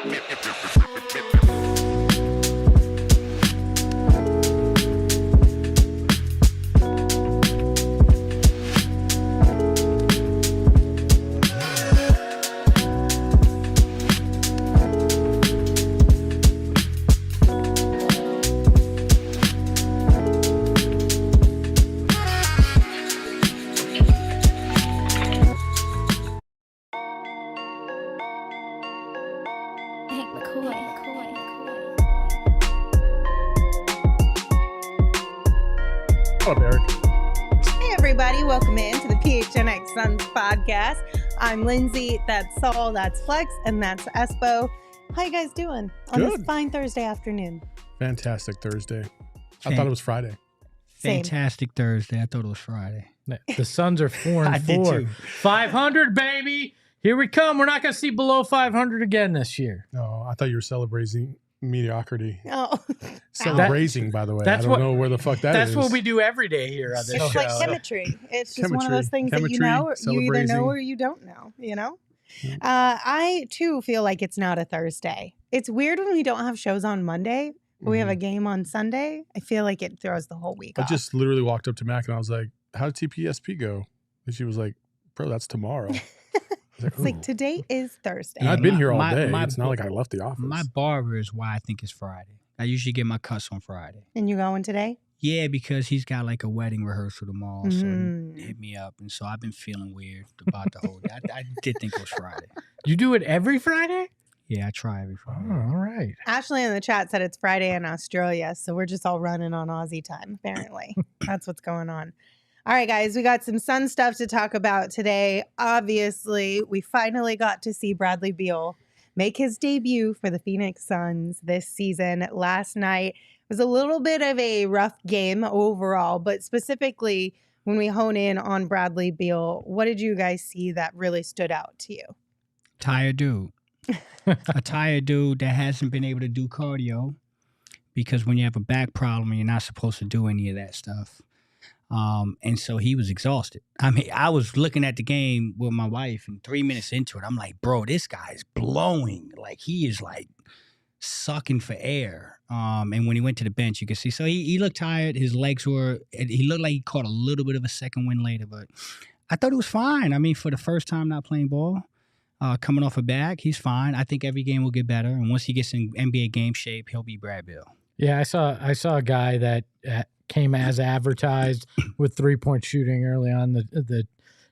Hey everybody, welcome in to the PHNX Suns podcast. I'm Lindsay, that's Saul, that's Flex, and that's Espo. How you guys doing on this fine Thursday afternoon? Fantastic Thursday. I thought it was Friday. Fantastic Thursday. I thought it was Friday. The Suns are 4-4. I did too. 500, baby. Here we come. We're not going to see below 500 again this year. No, I thought you were celebrating mediocrity. Oh, Celebrating, by the way. I don't know where the fuck that is. That's what we do every day here on this show. it's like chemistry. It's just one of those things that you know, you either know or you don't know, you know? Yeah. I, too, feel like it's not a Thursday. It's weird when we don't have shows on Monday, but we have a game on Sunday. I feel like it throws the whole week off. I just literally walked up to Mac and I was like, how did TPSP go? And she was like, bro, that's tomorrow. It's like today is Thursday. And I've been here all day. It's not like I left the office. My barber is why I think it's Friday. I usually get my cuts on Friday. And you going today? Yeah, because he's got like a wedding rehearsal tomorrow. So he hit me up. And so I've been feeling weird about the whole day. I did think it was Friday. You do it every Friday? Yeah, I try every Friday. Oh, all right. Ashley in the chat said it's Friday in Australia. So we're just all running on Aussie time, apparently. That's what's going on. All right, guys, we got some Sun stuff to talk about today. Obviously, we finally got to see Bradley Beal make his debut for the Phoenix Suns this season. Last night was a little bit of a rough game overall, but specifically when we hone in on Bradley Beal, what did you guys see that really stood out to you? Tired dude. A tired dude that hasn't been able to do cardio because when you have a back problem, you're not supposed to do any of that stuff. And so he was exhausted. I mean, I was looking at the game with my wife and 3 minutes into it, I'm like, bro, this guy's blowing. Like, he is like sucking for air. And when he went to the bench, you could see. So he looked tired. His legs he looked like he caught a little bit of a second wind later, but I thought it was fine. I mean, for the first time not playing ball, coming off a back, he's fine. I think every game will get better. And once he gets in NBA game shape, he'll be Brad Beal. Yeah, I saw a guy that came as advertised with 3-point shooting early on, the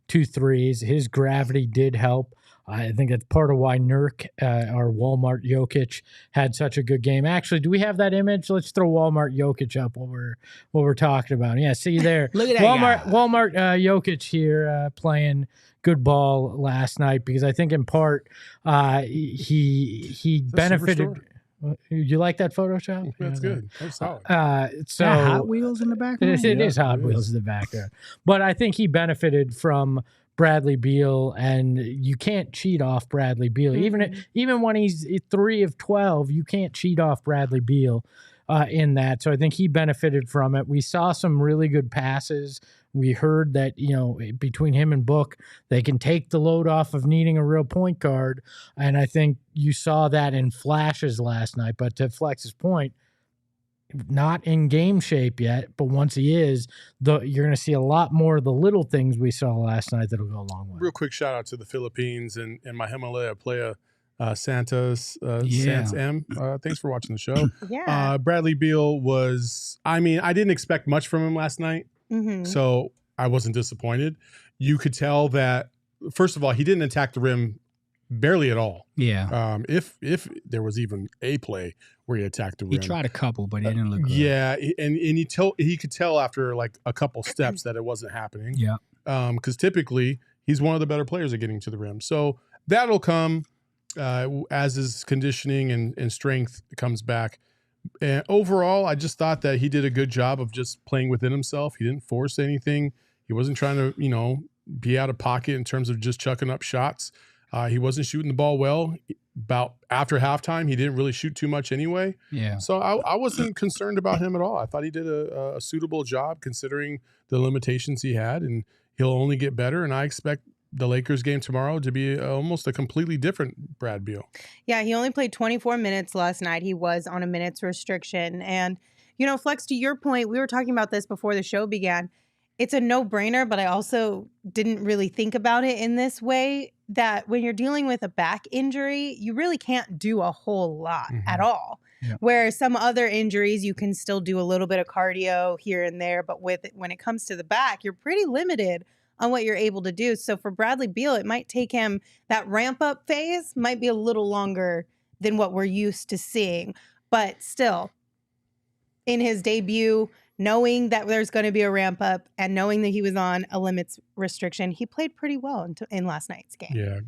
2 threes. His gravity did help. I think that's part of why Nurk or Walmart Jokic had such a good game. Actually, do we have that image? Let's throw Walmart Jokic up while we're talking about it. Yeah, see there. Look at that Walmart Jokic here playing good ball last night because I think in part he benefited. You like that Photoshop? That's good. That's solid. So Hot Wheels in the background? It is Hot Wheels in the background. But I think he benefited from Bradley Beal, and you can't cheat off Bradley Beal. Even when he's 3 of 12, you can't cheat off Bradley Beal in that. So I think he benefited from it. We saw some really good passes. We heard that, between him and Book, they can take the load off of needing a real point guard. And I think you saw that in flashes last night. But to Flex's point, not in game shape yet, but once he is, you're going to see a lot more of the little things we saw last night that'll go a long way. Real quick shout out to the Philippines and my Himalaya player, Santos, Sans M. Thanks for watching the show. Yeah. Bradley Beal I didn't expect much from him last night. So I wasn't disappointed. You could tell that, first of all, he didn't attack the rim barely at all. Yeah. If there was even a play where he attacked the rim. He tried a couple, but it didn't look good. Yeah, and he could tell after like a couple steps that it wasn't happening. Yeah. Because typically he's one of the better players at getting to the rim. So that'll come as his conditioning and strength comes back. And overall, I just thought that he did a good job of just playing within himself. He didn't force anything. He wasn't trying to, be out of pocket in terms of just chucking up shots. He wasn't shooting the ball well. About after halftime, he didn't really shoot too much anyway. Yeah. So I wasn't concerned about him at all. I thought he did a suitable job considering the limitations he had, and he'll only get better. And I expect the Lakers game tomorrow to be almost a completely different Brad Beal. Yeah, he only played 24 minutes last night. He was on a minutes restriction. And, you know, Flex, to your point, we were talking about this before the show began. It's a no-brainer, but I also didn't really think about it in this way, that when you're dealing with a back injury, you really can't do a whole lot at all. Yeah. Where some other injuries, you can still do a little bit of cardio here and there. But when it comes to the back, you're pretty limited on what you're able to do. So for Bradley Beal, it might take him, that ramp up phase might be a little longer than what we're used to seeing. But still, in his debut, knowing that there's going to be a ramp up and knowing that he was on a limits restriction, he played pretty well in last night's game. Yeah.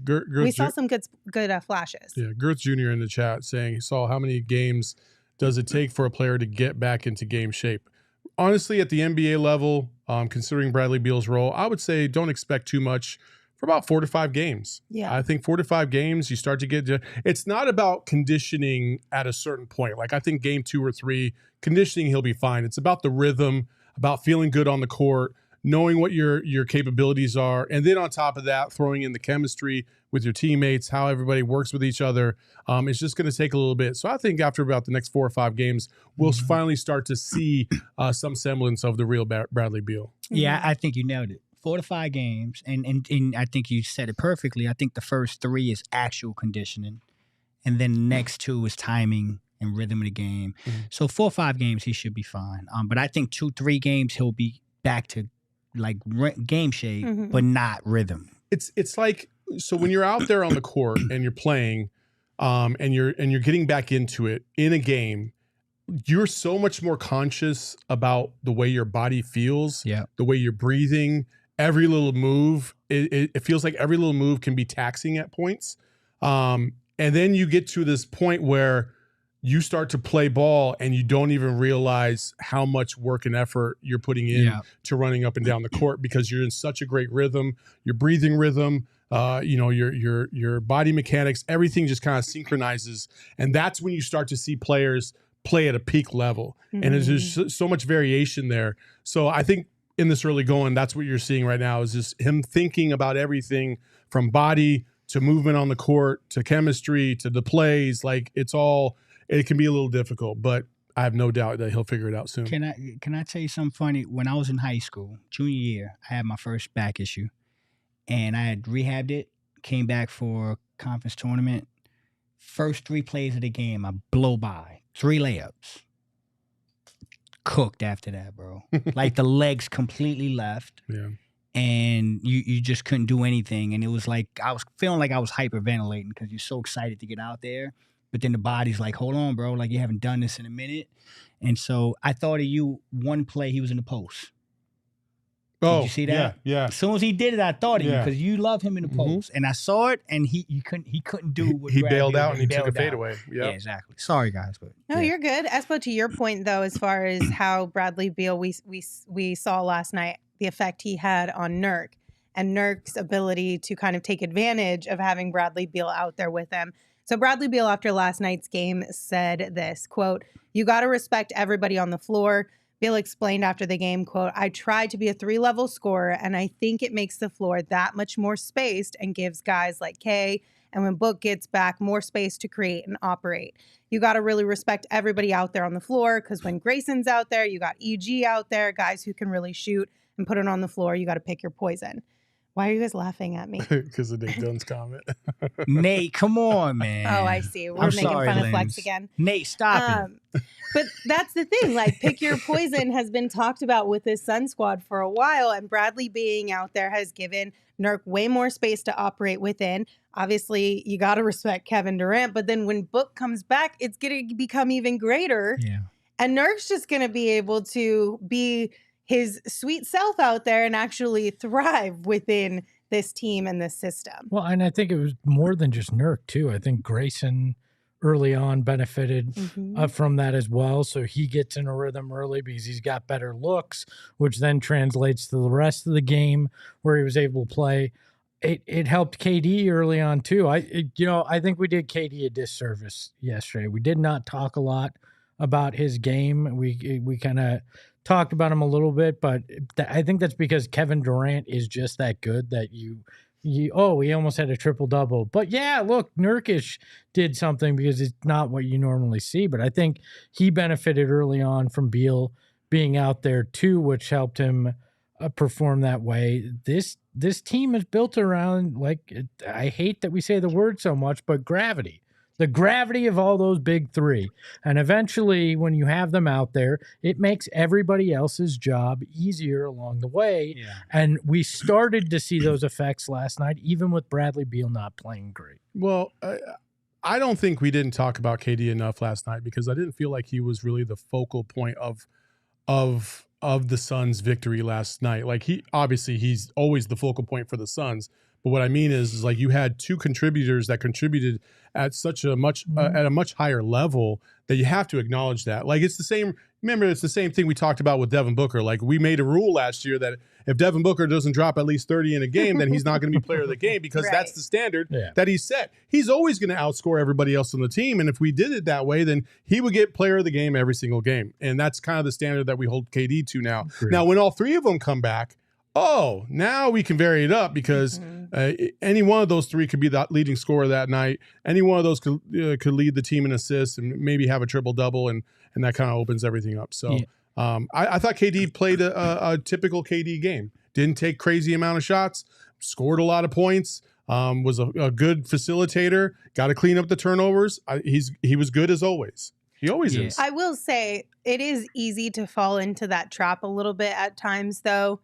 We saw some good flashes. Yeah. Girth Jr. in the chat saying he saw how many games does it take for a player to get back into game shape. Honestly, at the NBA level, considering Bradley Beal's role, I would say don't expect too much for about 4 to 5 games. Yeah. I think 4 to 5 games, you start to get to, it's not about conditioning at a certain point. Like I think game 2 or 3, conditioning, he'll be fine. It's about the rhythm, about feeling good on the court, knowing what your capabilities are. And then on top of that, throwing in the chemistry with your teammates, how everybody works with each other. It's just going to take a little bit. So I think after about the next 4 or 5 games, we'll finally start to see some semblance of the real Bradley Beal. Yeah, I think you nailed it. 4 to 5 games, and I think you said it perfectly. I think the first 3 is actual conditioning, and then the next 2 is timing and rhythm of the game. So 4 or 5 games, he should be fine. But I think 2-3 games, he'll be back to like game shape, but not rhythm. It's like, so when you're out there on the court and you're playing, and you're getting back into it in a game, you're so much more conscious about the way your body feels, the way you're breathing, every little move. It feels like every little move can be taxing at points. And then you get to this point where you start to play ball and you don't even realize how much work and effort you're putting in to running up and down the court, because you're in such a great rhythm, your breathing rhythm, your body mechanics, everything just kind of synchronizes. And that's when you start to see players play at a peak level. And there's so much variation there. So I think in this early going, that's what you're seeing right now, is just him thinking about everything from body to movement on the court to chemistry to the plays. Like it can be a little difficult, but I have no doubt that he'll figure it out soon. Can I tell you something funny? When I was in high school, junior year, I had my first back issue, and I had rehabbed it, came back for a conference tournament. First 3 plays of the game, I blow by. 3 layups. Cooked after that, bro. Like the legs completely left. Yeah. And you just couldn't do anything. And it was like, I was feeling like I was hyperventilating because you're so excited to get out there. But then the body's like, hold on, bro. Like, you haven't done this in a minute. And so I thought of you, one play, he was in the post. Did you see that? Yeah. As soon as he did it, I thought of you, because you love him in the post. And I saw it, and he couldn't do what he Brad bailed did. out and he took a bailed out. fadeaway. Yeah, exactly. Sorry, guys. But No, you're good. Espo, to your point, though, as far as how Bradley Beal, we saw last night, the effect he had on Nurk and Nurk's ability to kind of take advantage of having Bradley Beal out there with him. So Bradley Beal, after last night's game, said this, quote, "You got to respect everybody on the floor." Beal explained after the game, quote, "I try to be a 3-level scorer, and I think it makes the floor that much more spaced and gives guys like K and when Book gets back, more space to create and operate. You got to really respect everybody out there on the floor, because when Grayson's out there, you got EG out there, guys who can really shoot and put it on the floor. You got to pick your poison." Why are you guys laughing at me? Because of Nate Dunn's comment. Nate, come on, man. Oh, I see. We're I'm making sorry, fun of Lens. Flex again. Nate, stop it. But that's the thing. Like, pick your poison has been talked about with this Sun squad for a while. And Bradley being out there has given Nurk way more space to operate within. Obviously, you got to respect Kevin Durant. But then when Book comes back, it's going to become even greater. Yeah. And Nurk's just going to be able to be his sweet self out there and actually thrive within this team and this system. Well, and I think it was more than just Nurk, too. I think Grayson early on benefited from that as well. So he gets in a rhythm early because he's got better looks, which then translates to the rest of the game where he was able to play. It helped KD early on, too. I think we did KD a disservice yesterday. We did not talk a lot about his game. We kind of talked about him a little bit, but I think that's because Kevin Durant is just that good that you he almost had a triple-double. But yeah, look, Nurkic did something because it's not what you normally see. But I think he benefited early on from Beal being out there too, which helped him perform that way. This team is built around, like, I hate that we say the word so much, but gravity. The gravity of all those big three. And eventually, when you have them out there, it makes everybody else's job easier along the way. Yeah. And we started to see those effects last night, even with Bradley Beal not playing great. Well, I don't think we didn't talk about KD enough last night because I didn't feel like he was really the focal point of the Suns' victory last night. Like, he's always the focal point for the Suns. But what I mean is like you had two contributors that contributed at such a much at a much higher level that you have to acknowledge that. Like, it's the same. Remember, it's the same thing we talked about with Devin Booker. Like, we made a rule last year that if Devin Booker doesn't drop at least 30 in a game, then he's not going to be player of the game because that's the standard that he set. He's always going to outscore everybody else on the team. And if we did it that way, then he would get player of the game every single game. And that's kind of the standard that we hold KD to now. Now, when all three of them come back, now we can vary it up because any one of those three could be the leading scorer that night. Any one of those could lead the team in assists and maybe have a triple-double, and that kind of opens everything up. So I thought KD played a typical KD game. Didn't take crazy amount of shots, scored a lot of points, was a good facilitator, got to clean up the turnovers. He was good as always. He always is. I will say it is easy to fall into that trap a little bit at times, though.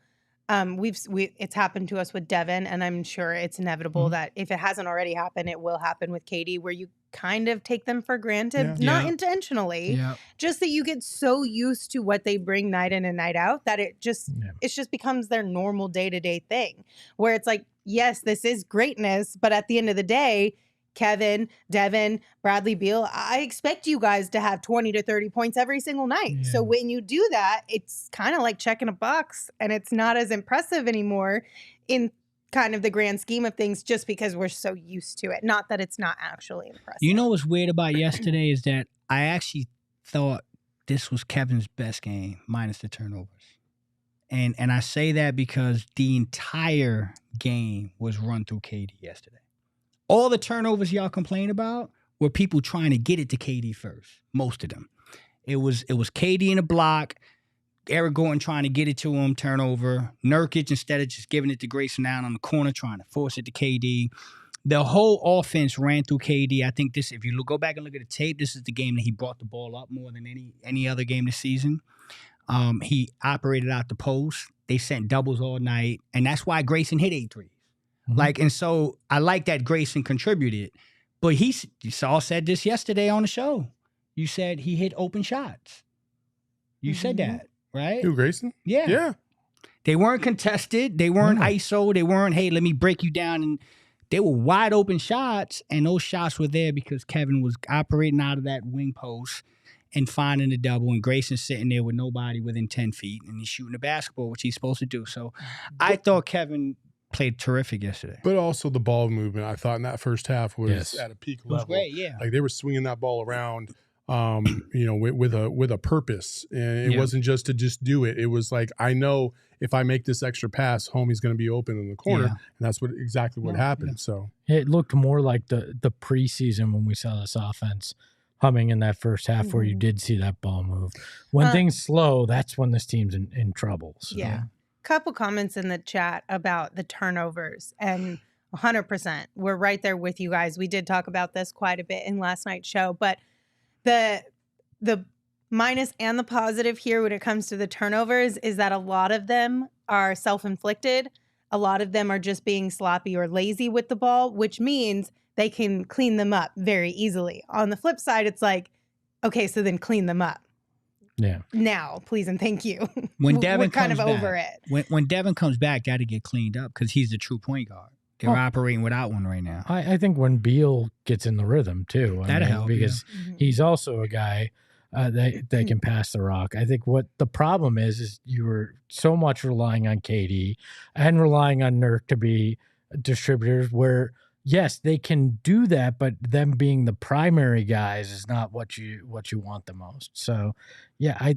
It's happened to us with Devin, and I'm sure it's inevitable that if it hasn't already happened, it will happen with KD, where you kind of take them for granted, not intentionally, just that you get so used to what they bring night in and night out that it just becomes their normal day-to-day thing, where it's like, yes, this is greatness, but at the end of the day, Kevin, Devin, Bradley Beal, I expect you guys to have 20 to 30 points every single night. So when you do that, it's kind of like checking a box, and it's not as impressive anymore in kind of the grand scheme of things, just because we're so used to it. Not that it's not actually impressive. You know what's weird about yesterday is that I actually thought this was Kevin's best game, minus the turnovers. And I say that because the entire game was run through KD yesterday. All the turnovers y'all complain about were people trying to get it to KD first. Most of them. It was KD in a block, Eric Gordon trying to get it to him, turnover. Nurkic, instead of just giving it to Grayson Allen on the corner, trying to force it to KD. The whole offense ran through KD. I think this, if you go back and look at the tape, this is the game that he brought the ball up more than any other game this season. He operated out the post. They sent doubles all night, and that's why Grayson hit 8 threes. Like, and so I like that Grayson contributed, but you all said this yesterday on the show. You said he hit open shots. You said that, right? Who, Grayson? Yeah. They weren't contested. They weren't ISO. They weren't, hey, let me break you down. And they were wide open shots, and those shots were there because Kevin was operating out of that wing post and finding the double, and Grayson's sitting there with nobody within 10 feet, and he's shooting the basketball, which he's supposed to do. So I thought Kevin played terrific yesterday. But also the ball movement, I thought in that first half was at a peak level. It was great, yeah. Like, they were swinging that ball around, with a purpose, and it wasn't just to just do it. It was like, I know if I make this extra pass, homie's going to be open in the corner, and that's exactly what happened. Yeah. So it looked more like the preseason when we saw this offense humming in that first half, where you did see that ball move. When things slow, that's when this team's in trouble. So. Yeah. Couple comments in the chat about the turnovers, and 100%. We're right there with you guys. We did talk about this quite a bit in last night's show, but the minus and the positive here when it comes to the turnovers is that a lot of them are self-inflicted. A lot of them are just being sloppy or lazy with the ball, which means they can clean them up very easily. On the flip side, it's like, okay, so then clean them up. Yeah. Now, please and thank you. When Devin We're kind of comes over back, it. When Devin comes back, got to get cleaned up because he's the true point guard. They're operating without one right now. I think when Beal gets in the rhythm too, that'll help, because he's also a guy that can pass the rock. I think what the problem is you were so much relying on KD and relying on Nurk to be distributors, where yes, they can do that, but them being the primary guys is not what you want the most. So, yeah,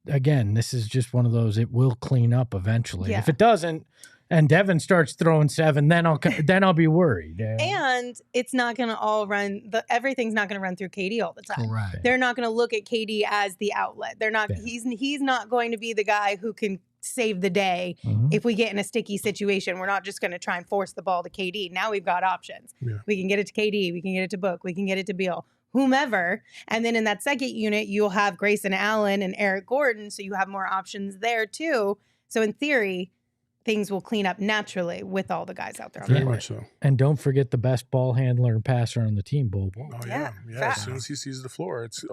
again, this is just one of those, it will clean up eventually. Yeah. If it doesn't, and Devin starts throwing 7, then I'll be worried. And it's not going to all run. Everything's not going to run through KD all the time. Correct. They're not going to look at KD as the outlet. They're not. He's not going to be the guy who can save the day if we get in a sticky situation. We're not just going to try and force the ball to KD. Now we've got options. Yeah. We can get it to KD. We can get it to Book. We can get it to Beal. Whomever. And then in that second unit, you'll have Grayson Allen and Eric Gordon. So you have more options there too. So in theory, things will clean up naturally with all the guys out there. Very much so. And don't forget the best ball handler and passer on the team, Bobo. Oh, yeah. As soon as he sees the floor, it's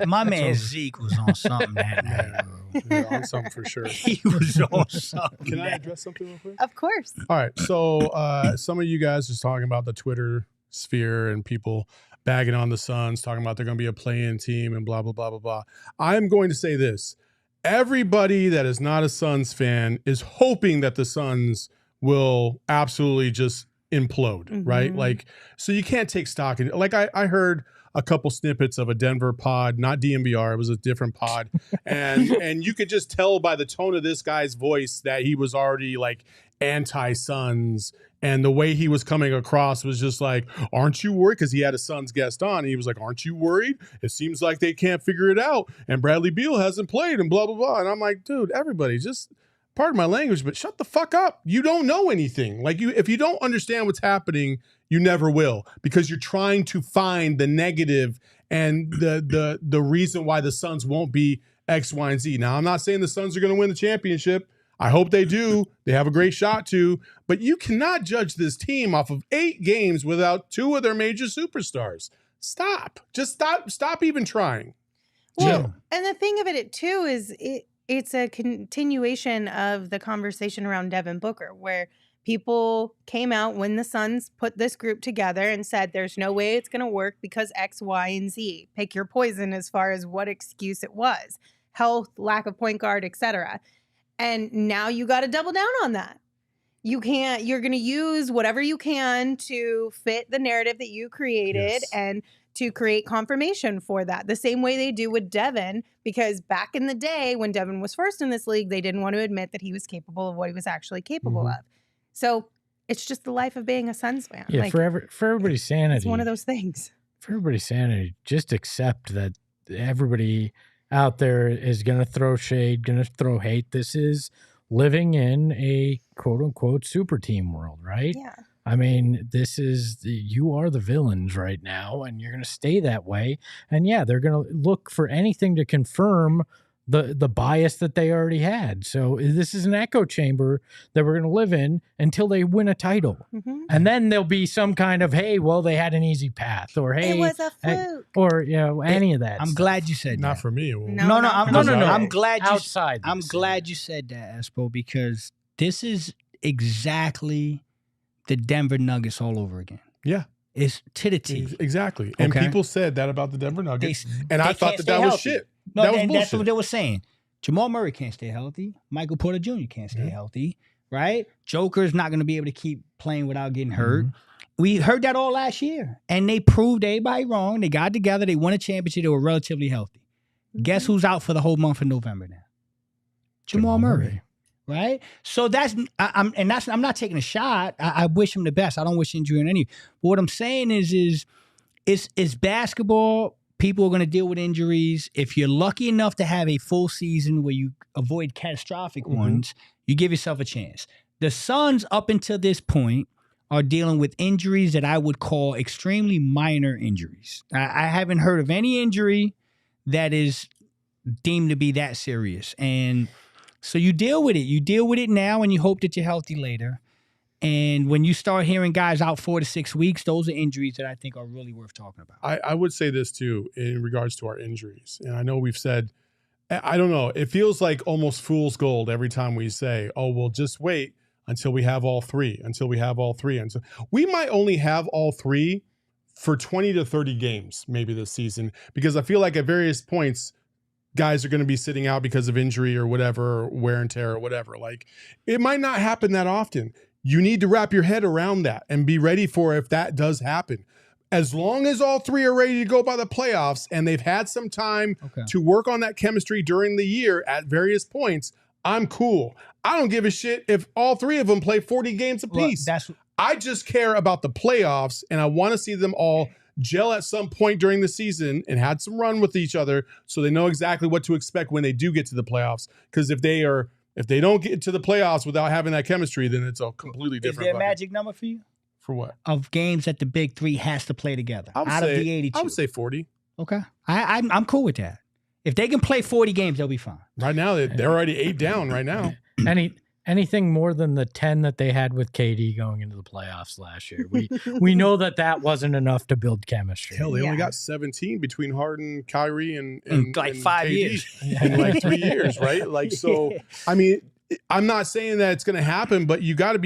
my man Zeke was on something that night. Yeah, on something for sure. He was on something. Can I address something real quick? Of course. All right. So some of you guys just talking about the Twitter sphere and people bagging on the Suns, talking about they're going to be a play-in team and blah, blah, blah, blah, blah. I'm going to say this. Everybody that is not a Suns fan is hoping that the Suns will absolutely just implode, right? Like, so you can't take stock in it. Like I heard a couple snippets of a Denver pod, not DNVR, it was a different pod. And you could just tell by the tone of this guy's voice that he was already like anti-Suns. And the way he was coming across was just like, aren't you worried? Because he had a Suns guest on. And he was like, aren't you worried? It seems like they can't figure it out. And Bradley Beal hasn't played and blah, blah, blah. And I'm like, dude, everybody just, pardon my language, but shut the fuck up. You don't know anything. Like if you don't understand what's happening, you never will. Because you're trying to find the negative and the reason why the Suns won't be X, Y, and Z. Now, I'm not saying the Suns are going to win the championship. I hope they do. They have a great shot to. But you cannot judge this team off of 8 games without 2 of their major superstars. Stop. Just stop even trying. Well, and the thing of it too is it's a continuation of the conversation around Devin Booker, where people came out when the Suns put this group together and said there's no way it's going to work because X, Y, and Z. Pick your poison as far as what excuse it was. Health, lack of point guard, etc. And now you got to double down on that. You're going to use whatever you can to fit the narrative that you created and to create confirmation for that. The same way they do with Devin, because back in the day when Devin was first in this league, they didn't want to admit that he was capable of what he was actually capable of. So it's just the life of being a Suns fan. Yeah, like, for everybody's sanity. It's one of those things. For everybody's sanity, just accept that everybody out there is going to throw shade, going to throw hate. This is living in a quote unquote super team world, right? Yeah. I mean, you are the villains right now, and you're going to stay that way. And yeah, they're going to look for anything to confirm the bias that they already had. So this is an echo chamber that we're going to live in until they win a title. And then there'll be some kind of, hey, well, they had an easy path, or hey, it was a fluke, or any of that. I'm glad you said Not that. for me. No. I'm glad outside. I'm glad you said that, Espo, because this is exactly the Denver Nuggets all over again. Yeah. It's to the T. Exactly. And people said that about the Denver Nuggets. And I thought that was shit. No, that was bullshit. That's what they were saying. Jamal Murray can't stay healthy. Michael Porter Jr. can't stay healthy, right? Joker's not going to be able to keep playing without getting hurt. We heard that all last year. And they proved everybody wrong. They got together. They won a championship. They were relatively healthy. Guess who's out for the whole month of November now? Jamal Murray. Right? So I'm not taking a shot. I wish him the best. I don't wish injury on any. But what I'm saying is basketball. People are going to deal with injuries. If you're lucky enough to have a full season where you avoid catastrophic ones, you give yourself a chance. The Suns, up until this point, are dealing with injuries that I would call extremely minor injuries. I haven't heard of any injury that is deemed to be that serious. And so you deal with it. You deal with it now, and you hope that you're healthy later. And when you start hearing guys out 4 to 6 weeks, those are injuries that I think are really worth talking about. I would say this, too, in regards to our injuries. And I know we've said, I don't know, it feels like almost fool's gold every time we say, oh, well, just wait until we have all 3, until we have all 3. And so we might only have all 3 for 20 to 30 games maybe this season, because I feel like at various points, guys are going to be sitting out because of injury or whatever, or wear and tear or whatever. Like, it might not happen that often. You need to wrap your head around that and be ready for if that does happen. As long as all 3 are ready to go by the playoffs and they've had some time to work on that chemistry during the year at various points, I'm cool. I don't give a shit if all three of them play 40 games apiece. I just care about the playoffs, and I want to see them all gel at some point during the season and had some run with each other so they know exactly what to expect when they do get to the playoffs. Because if they don't get to the playoffs without having that chemistry, then it's a completely different. Is there a magic number for you? For what? Of games that the big three has to play together out of the 82. I would say 40. Okay. I'm cool with that. If they can play 40 games, they'll be fine. Right now, they're already 8 down right now. Anything more than the 10 that they had with KD going into the playoffs last year, we know that wasn't enough to build chemistry. Hell, they only got 17 between Harden, Kyrie, and like 5 KD years, in like 3 years, right? Like, so I mean, I'm not saying that it's going to happen, but you got to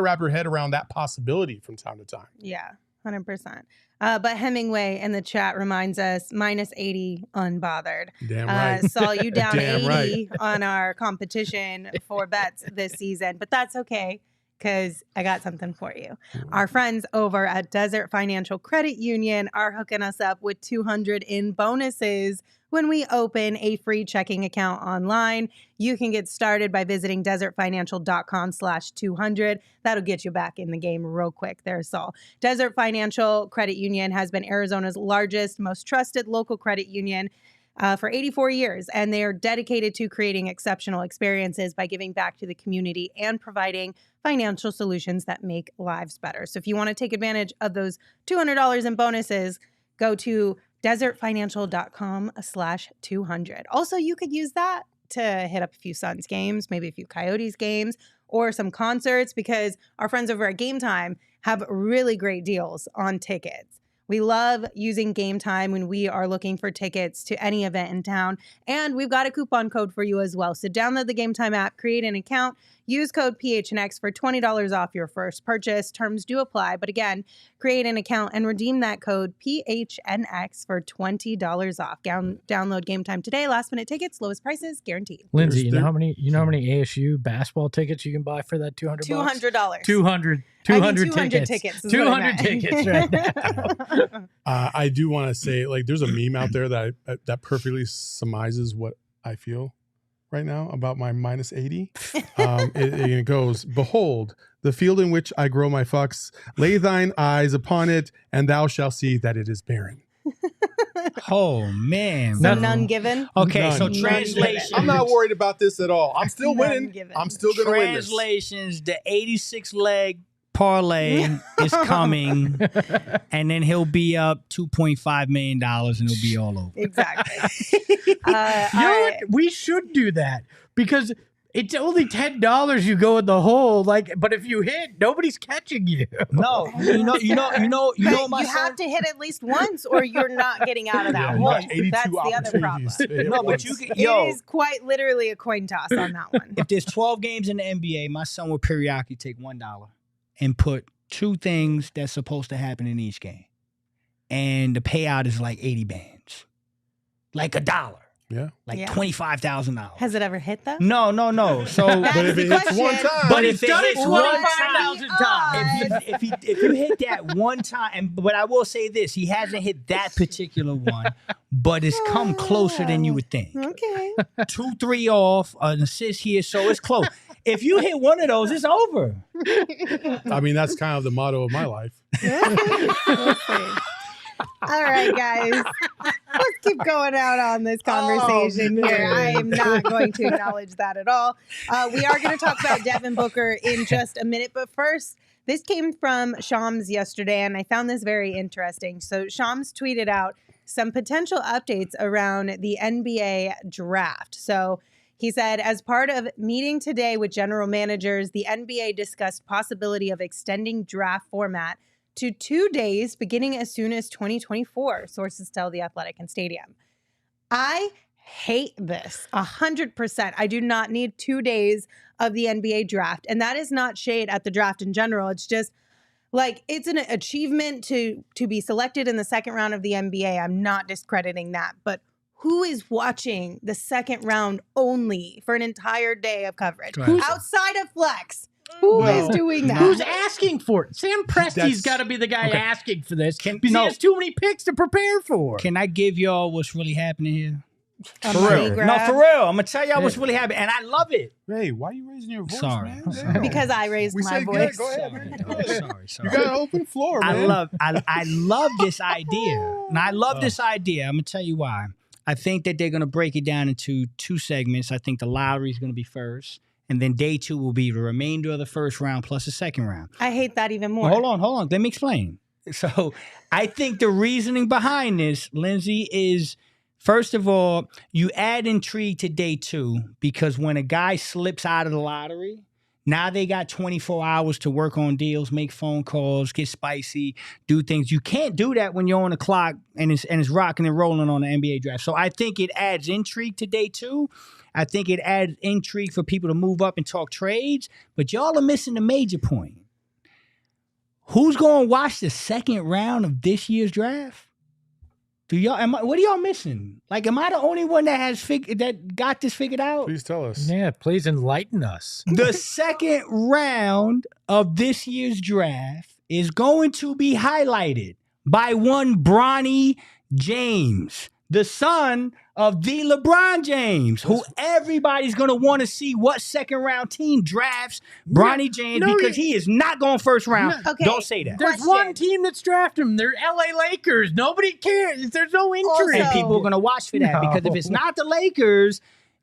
wrap your head around that possibility from time to time. Yeah, 100%. But Hemingway in the chat reminds us -80 unbothered. Damn right. Saw you down 80 right. on our competition for bets this season, but that's okay because I got something for you. Our friends over at Desert Financial Credit Union are hooking us up with $200 in bonuses when we open a free checking account online. You can get started by visiting desertfinancial.com/200. That'll get you back in the game real quick there, Saul. Desert Financial Credit Union has been Arizona's largest, most trusted local credit union for 84 years, and they are dedicated to creating exceptional experiences by giving back to the community and providing financial solutions that make lives better. So if you want to take advantage of those $200 in bonuses, go to desertfinancial.com/200. Also, you could use that to hit up a few Suns games, maybe a few Coyotes games, or some concerts, because our friends over at Game Time have really great deals on tickets. We love using Game Time when we are looking for tickets to any event in town. And we've got a coupon code for you as well. So download the Game Time app, create an account, use code PHNX for $20 off your first purchase. Terms do apply. But again, create an account and redeem that code PHNX for $20 off. Download Game Time today. Last minute tickets, lowest prices guaranteed. Lindsay, you know how many ASU basketball tickets you can buy for that $200? $200. 200 tickets. 200 tickets right now. I do want to say, like, there's a meme out there that perfectly surmises what I feel right now about my -80. It goes, "Behold, the field in which I grow my fucks. Lay thine eyes upon it, and thou shalt see that it is barren." Oh, man. So none given? Okay, None. so None translation. I'm not worried about this at all. I'm still winning. Given. I'm still going to win this. Translations, the 86-leg parlay is coming, and then he'll be up $2.5 million, and it'll be all over. Exactly. You know what? We should do that because it's only $10 you go in the hole. But if you hit, nobody's catching you. No, you know, my you have to hit at least once, or you're not getting out of that hole. That's the other problem. No, but you can. It is quite literally a coin toss on that one. If there's 12 games in the NBA, my son will periodically take $1 and put 2 things that's supposed to happen in each game, and the payout is like 80 bands, like $1. Yeah. Like $25,000. Has it ever hit though? No. So, but if it hits one time, but if it done it hits one 25,000 time, if you hit that one time, but I will say this: he hasn't hit that particular one, but it's come closer than you would think. Okay. 2-3 off, an assist here, so it's close. If you hit one of those, it's over. I mean, that's kind of the motto of my life. We'll see. All right, guys. Let's keep going out on this conversation here. I am not going to acknowledge that at all. We are going to talk about Devin Booker in just a minute. But first, this came from Shams yesterday, and I found this very interesting. So Shams tweeted out some potential updates around the NBA draft. So he said, as part of meeting today with general managers, the NBA discussed possibility of extending draft format to 2 days beginning as soon as 2024, sources tell The Athletic and Stadium. I hate this 100%. I do not need 2 days of the NBA draft. And that is not shade at the draft in general. It's just like, it's an achievement to be selected in the second round of the NBA. I'm not discrediting that. But who is watching the second round only for an entire day of coverage? Outside of Flex? Who is doing that? Who's asking for it? Sam Presti's got to be the guy asking for this because he has too many picks to prepare for. Can I give y'all what's really happening here? A For money real. grab. No, for real. I'm gonna tell y'all what's really happening, and I love it. Hey, why are you raising your voice, Sorry. man? Sorry. Because I raised We my said voice. good. Go ahead, man. Go ahead. Sorry. You got an open floor, man. I love this idea. Now I love this idea. I'm gonna tell you why. I think that they're gonna break it down into 2 segments. I think the lottery is gonna be first, and then day 2 will be the remainder of the first round plus the second round. I hate that even more. Well, hold on. Let me explain. So I think the reasoning behind this, Lindsay, is first of all, you add intrigue to day 2 because when a guy slips out of the lottery, now they got 24 hours to work on deals, make phone calls, get spicy, do things. You can't do that when you're on the clock and it's rocking and rolling on the NBA draft. So I think it adds intrigue to day 2. I think it adds intrigue for people to move up and talk trades. But y'all are missing the major point. Who's going to watch the second round of this year's draft? What are y'all missing? Like, am I the only one that got this figured out? Please tell us. Yeah, please enlighten us. The second round of this year's draft is going to be highlighted by one Bronny James, the son of the LeBron James, who everybody's going to want to see what second round team drafts Bronny James because he is not going first round. Okay. Don't say that. There's one team that's drafted him. They're LA Lakers. Nobody cares. There's no injury. And people are going to watch for that because if it's not the Lakers,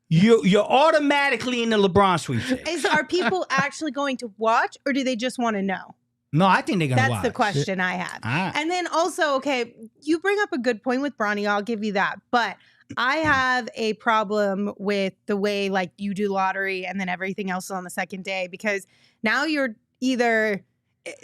you're automatically in the LeBron sweepstakes. Are people actually going to watch, or do they just want to know? No, I think they're going to watch. That's the question I have. Ah. And then also, okay, you bring up a good point with Bronny. I'll give you that. But I have a problem with the way like you do lottery and then everything else on the second day, because now you're either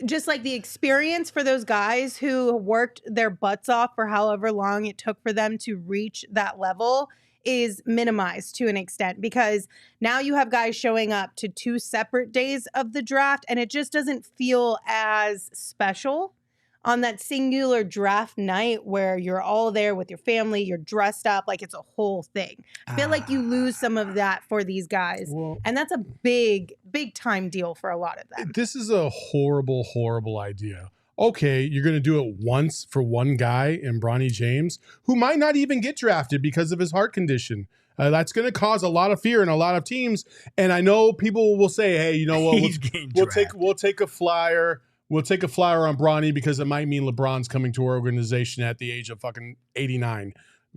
just like the experience for those guys who worked their butts off for however long it took for them to reach that level is minimized to an extent, because now you have guys showing up to 2 separate days of the draft and it just doesn't feel as special on that singular draft night where you're all there with your family, you're dressed up like it's a whole thing. I feel like you lose some of that for these guys. Well, And that's a big time deal for a lot of them. this is a horrible, horrible idea. Okay, you're going to do it once for one guy in Bronny James, who might not even get drafted because of his heart condition. That's going to cause a lot of fear in a lot of teams. And I know people will say, hey, you know what, we'll take a flyer. We'll take a flyer on Bronny because it might mean LeBron's coming to our organization at the age of fucking 89.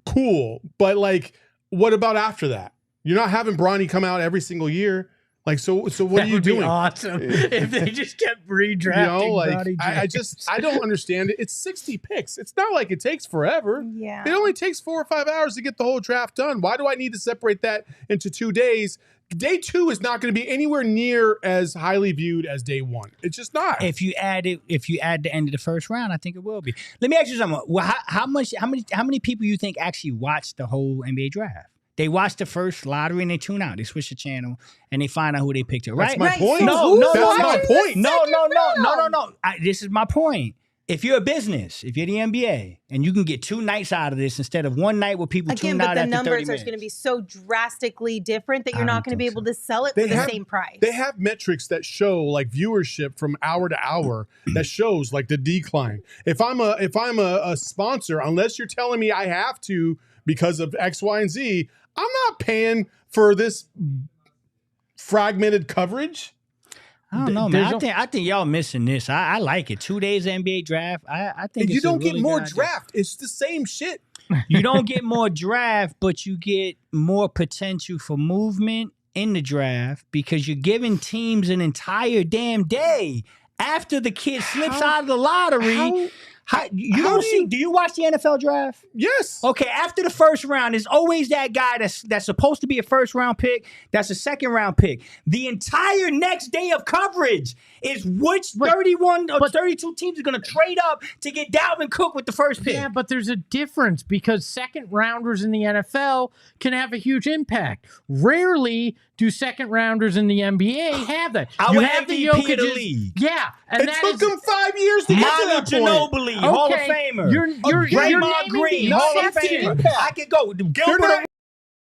Cool. But like, what about after that? You're not having Bronny come out every single year. Like, so what are you doing? Awesome if they just kept redrafting. You know, like Bronny James. I don't understand it. It's 60 picks. It's not like it takes forever. Yeah. It only takes 4 or 5 hours to get the whole draft done. Why do I need to separate that into 2 days? Day 2 is not going to be anywhere near as highly viewed as day 1. It's just not. If you add the end of the first round, I think it will be. Let me ask you something. Well, how many people you think actually watch the whole NBA draft? They watch the first lottery and they tune out. They switch the channel and they find out who they picked. Right? That's my point. No. That's my point. No. This is my point. If you're a business, if you're the NBA, and you can get 2 nights out of this instead of 1 night where people tune out after 30 minutes. Again, but the numbers are going to be so drastically different that you're not going to be able to sell it for the same price. They have metrics that show like viewership from hour to hour that shows like the decline. If I'm a sponsor, unless you're telling me I have to because of X, Y, and Z, I'm not paying for this fragmented coverage. I don't know, man. I think y'all missing this. I like it. 2 days NBA draft. I think You it's don't a really get more good idea. draft. It's the same shit. You don't get more draft, but you get more potential for movement in the draft because you're giving teams an entire damn day after the kid slips out of the lottery. Do you watch the NFL draft? Yes. Okay, after the first round, there's always that guy that's supposed to be a first round pick, that's a second round pick. The entire next day of coverage is which 31 or 32 teams are going to trade up to get Dalvin Cook with the first pick. Yeah, but there's a difference because second rounders in the NFL can have a huge impact. Rarely do second rounders in the NBA have that. I You would have the MVP of the Jokic's- league. Yeah, and It that took is them 5 years to get to Manu that point. Ginobili, Hall of Famer. You're Draymond naming Green, the Hall of exception. Famer. I could go. They're Gilbert. not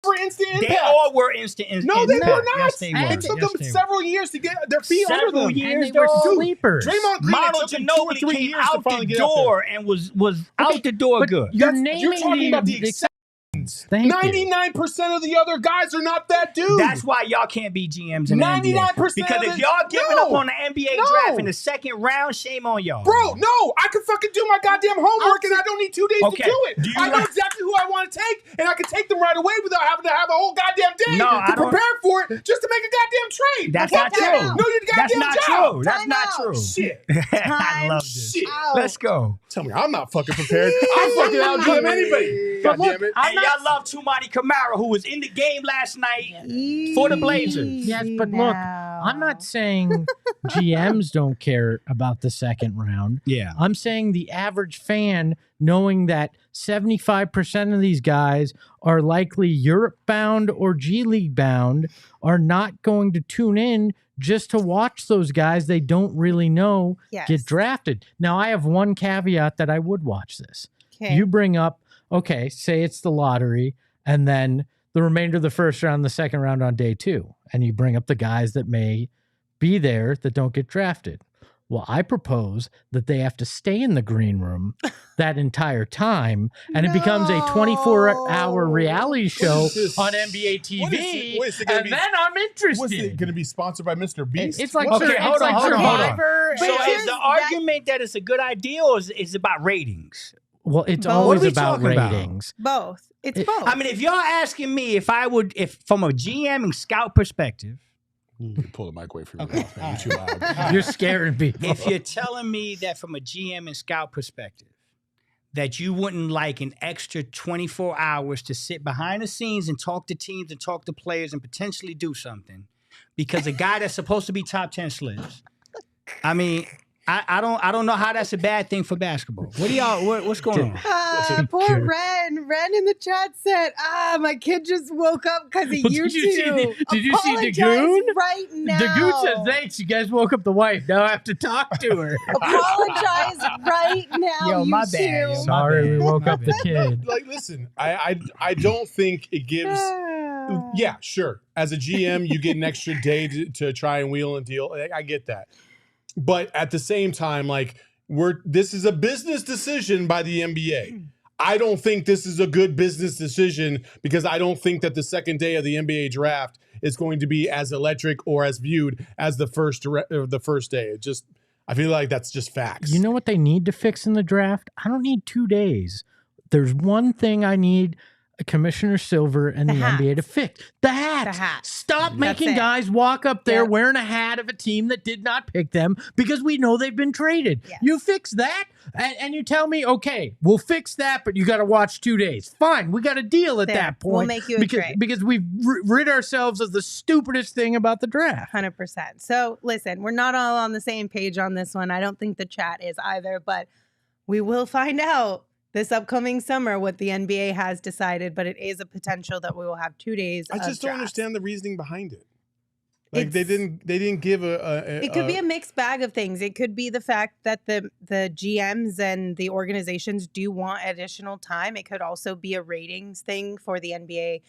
for instant They impact. all were instant. No, they impact. were not. Yes, they were. It took them Yes, they were. several years to get their feet Several under them. years. And they were Dude, sleepers. Draymond Green, Manu it took them 2 or Ginobili 3 came years to out finally the get up there. door and was out the door But good. You're You're naming talking about the the exceptions. dudes. Thank you. 99% of the other guys are not that dude. That's why y'all can't be GMs in the NBA. 99% Because if y'all giving up on the NBA draft in the second round, shame on y'all. Bro, no, I can fucking do my goddamn homework and I don't need 2 days to do it. I know exactly who I want to take, and I can take them right away without having to have a whole goddamn day to prepare for it just to make a goddamn trade. That's not true. No, you goddamn That's not true. That's not true. Shit. I love this. Shit. Let's go. Tell me, I'm not fucking prepared. I'm fucking out GM anybody. God damn it. And y'all love Tumani Kamara, who was in the game last night for the Blazers. Yes, but look, I'm not saying GMs don't care about the second round. Yeah. I'm saying the average fan, knowing that 75% of these guys are likely Europe bound or G League bound, are not going to tune in just to watch those guys they don't really know get drafted. Now, I have one caveat that I would watch this. Okay. You bring up, okay, say it's the lottery, and then the remainder of the first round, the second round on day 2, and you bring up the guys that may be there that don't get drafted. Well, I propose that they have to stay in the green room that entire time, and it becomes a 24-hour reality show on NBA TV, and then I'm interested. What's it going to be sponsored by Mr. Beast? It's like, hold on. Survivor. So is the argument that it's a good idea, or is it about ratings? Well, it's Both. always What are we about talking about? ratings. Both. It's both. I mean, if y'all asking me if from a GM and scout perspective, You can pull the mic away from your mouth, man. You're too loud. You're scaring people. if you're telling me that from a GM and scout perspective, that you wouldn't like an extra 24 hours to sit behind the scenes and talk to teams and talk to players and potentially do something because a guy that's supposed to be top 10 slips. I mean, I don't know how that's a bad thing for basketball. What do y'all? What's going on? Poor Ren. Ren in the chat said, my kid just woke up because he used to. Did you see Apologize Dagoon? right now. Dagoon says, thanks, you guys woke up the wife. Now I have to talk to her. Apologize right now. Yo, my you bad, two. yo. Sorry, we woke up the kid. Like, listen, I don't think it gives. Yeah, sure. As a GM, you get an extra day to try and wheel and deal. I get that. But at the same time, like this is a business decision by the NBA. I don't think this is a good business decision because I don't think that the second day of the NBA draft is going to be as electric or as viewed as the first day. I feel like that's just facts. You know what they need to fix in the draft? I don't need 2 days. There's one thing I need Commissioner Silver and the NBA to fix. The hats. Stop making guys walk up there wearing a hat of a team that did not pick them because we know they've been traded. Yes. You fix that and you tell me, okay, we'll fix that, but you got to watch 2 days. Fine, we got a deal at that point. We'll make you a trade. Because we've rid ourselves of the stupidest thing about the draft. 100%. So listen, we're not all on the same page on this one. I don't think the chat is either, but we will find out this upcoming summer what the NBA has decided, but it is a potential that we will have 2 days. I just don't draft. understand the reasoning behind it. Like they didn't give It could be a mixed bag of things. It could be the fact that the GMs and the organizations do want additional time. It could also be a ratings thing for the NBA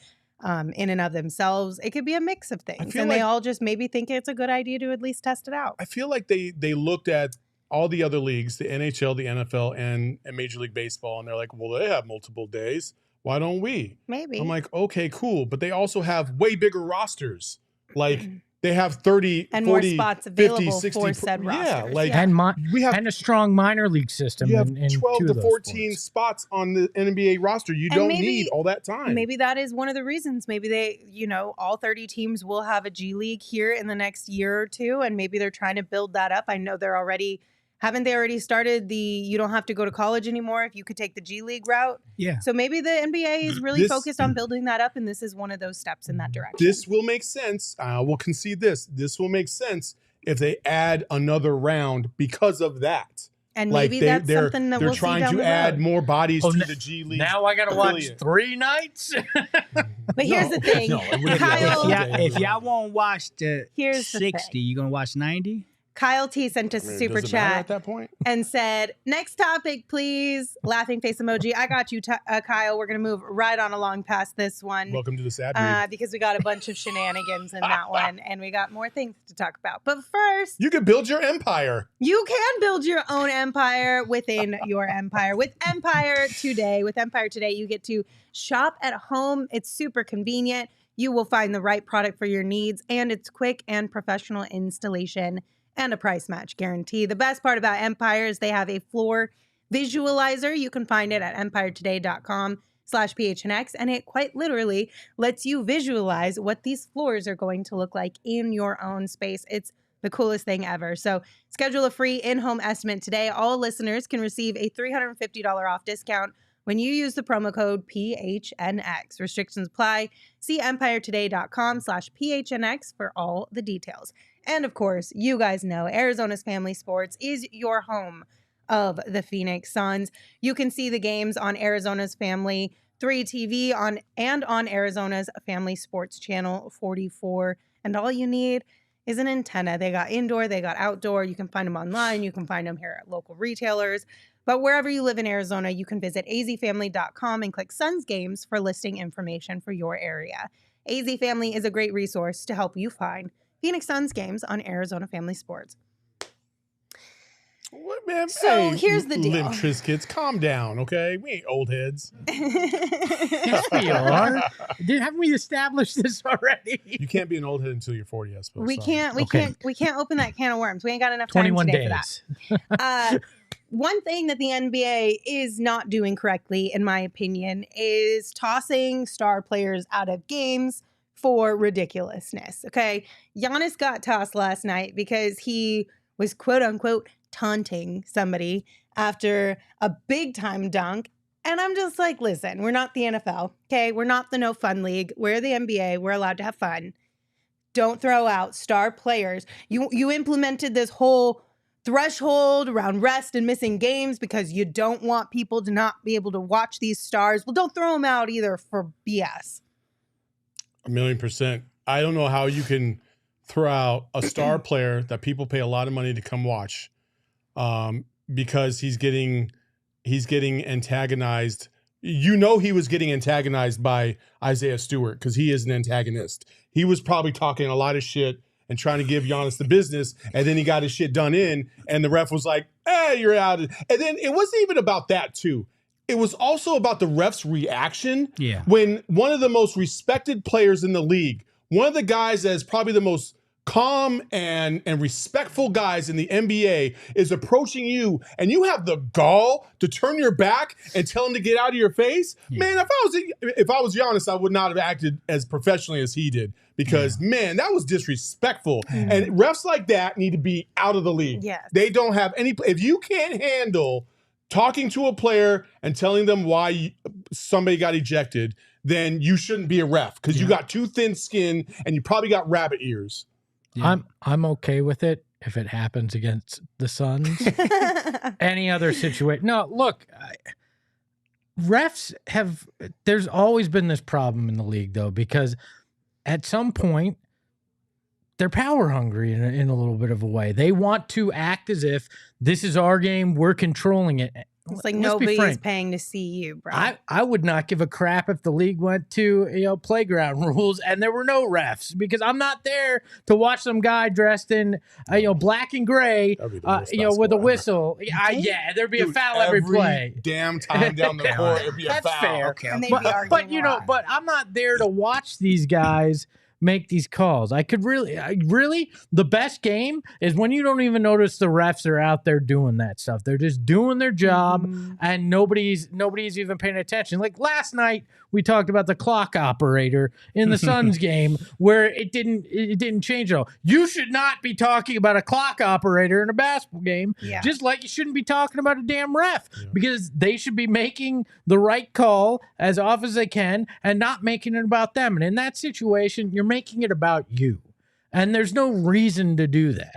in and of themselves. It could be a mix of things, and they all just maybe think it's a good idea to at least test it out. I feel like they looked at all the other leagues, the NHL, the NFL, and Major League Baseball, and they're like, well, they have multiple days. Why don't we? Maybe. I'm like, okay, cool. But they also have way bigger rosters. Like, they have 30, and 40, more spots available 50, 60. for said rosters. Yeah, like, and a strong minor league system. You have in 12 two to of those 14 sports. spots on the NBA roster. You don't need all that time. Maybe that is one of the reasons. Maybe they, all 30 teams will have a G League here in the next year or two, and maybe they're trying to build that up. I know they're already... Haven't they already started you don't have to go to college anymore if you could take the G League route? Yeah. So maybe the NBA is really focused on building that up, and this is one of those steps in that direction. This will make sense. I will concede this. This will make sense if they add another round because of that. And maybe that's something that we'll see down the road. They're trying to add more bodies to the G League. Now I got to watch 3 nights? But here's the thing. Kyle, if y'all won't watch the here's 60, you going to watch 90? Kyle T sent us a super Does it matter chat at that point? and said, next topic, please. Laughing face emoji. I got you, Kyle. We're going to move right on along past this one. Welcome to the sad read. Because we got a bunch of shenanigans in that one, and we got more things to talk about. But first, You could build your empire. you can build your own empire within your empire. With Empire Today, you get to shop at home. It's super convenient. You will find the right product for your needs, and it's quick and professional installation and a price match guarantee. The best part about Empire is they have a floor visualizer. You can find it at empiretoday.com/PHNX, and it quite literally lets you visualize what these floors are going to look like in your own space. It's the coolest thing ever. So schedule a free in-home estimate today. All listeners can receive a $350 off discount when you use the promo code PHNX. Restrictions apply. See empiretoday.com/PHNX for all the details. And of course, you guys know Arizona's Family Sports is your home of the Phoenix Suns. You can see the games on Arizona's Family 3 TV on Arizona's Family Sports Channel 44. And all you need is an antenna. They got indoor, they got outdoor. You can find them online. You can find them here at local retailers. But wherever you live in Arizona, you can visit azfamily.com and click Suns Games for listing information for your area. AZ Family is a great resource to help you find Phoenix Suns games on Arizona Family Sports. What, man? So here's the deal. Limp Trizkits, calm down, okay? We ain't old heads. Yes, we are. Haven't we established this already? You can't be an old head until you're 40, I suppose. We Sorry. can't open that can of worms. We ain't got enough time 21 today days. for that. One thing that the NBA is not doing correctly, in my opinion, is tossing star players out of games for ridiculousness. Okay. Giannis got tossed last night because he was quote unquote taunting somebody after a big time dunk. And I'm just like, listen, we're not the NFL. Okay. We're not the no fun league. We're the NBA. We're allowed to have fun. Don't throw out star players. You implemented this whole threshold around rest and missing games because you don't want people to not be able to watch these stars. Well, don't throw them out either for BS. 1,000,000%. I don't know how you can throw out a star player that people pay a lot of money to come watch because he's getting antagonized. You know, he was getting antagonized by Isaiah Stewart because he is an antagonist. He was probably talking a lot of shit and trying to give Giannis the business, and then he got his shit done in, and the ref was like, "Hey, you're out." And then it wasn't even about that too. It was also about the ref's reaction when one of the most respected players in the league, one of the guys that is probably the most calm and respectful guys in the NBA is approaching you, and you have the gall to turn your back and tell him to get out of your face. Man, if I was Giannis, I would not have acted as professionally as he did because man, that was disrespectful. And refs like that need to be out of the league. They don't have any. If you can't handle talking to a player and telling them why somebody got ejected, then you shouldn't be a ref because you got too thin skin and you probably got rabbit ears. I'm okay with it if it happens against the Suns. Any other situation. No, look, refs there's always been this problem in the league though, because at some point they're power hungry in a little bit of a way. They want to act as if this is our game, we're controlling it. It's like nobody is paying to see you, bro. I would not give a crap if the league went to playground rules and there were no refs because I'm not there to watch some guy dressed in black and gray with a whistle. There'd be a foul every play. Damn time down the court, it'd be a foul. Fair. Okay. And they'd be arguing but I'm not there to watch these guys make these calls. I could really, the best game is when you don't even notice the refs are out there doing that stuff. They're just doing their job and nobody's even paying attention. Like last night, we talked about the clock operator in the Suns game where it didn't change at all. You should not be talking about a clock operator in a basketball game, just like you shouldn't be talking about a damn ref because they should be making the right call as often as they can and not making it about them. And in that situation, you're making it about you. And there's no reason to do that.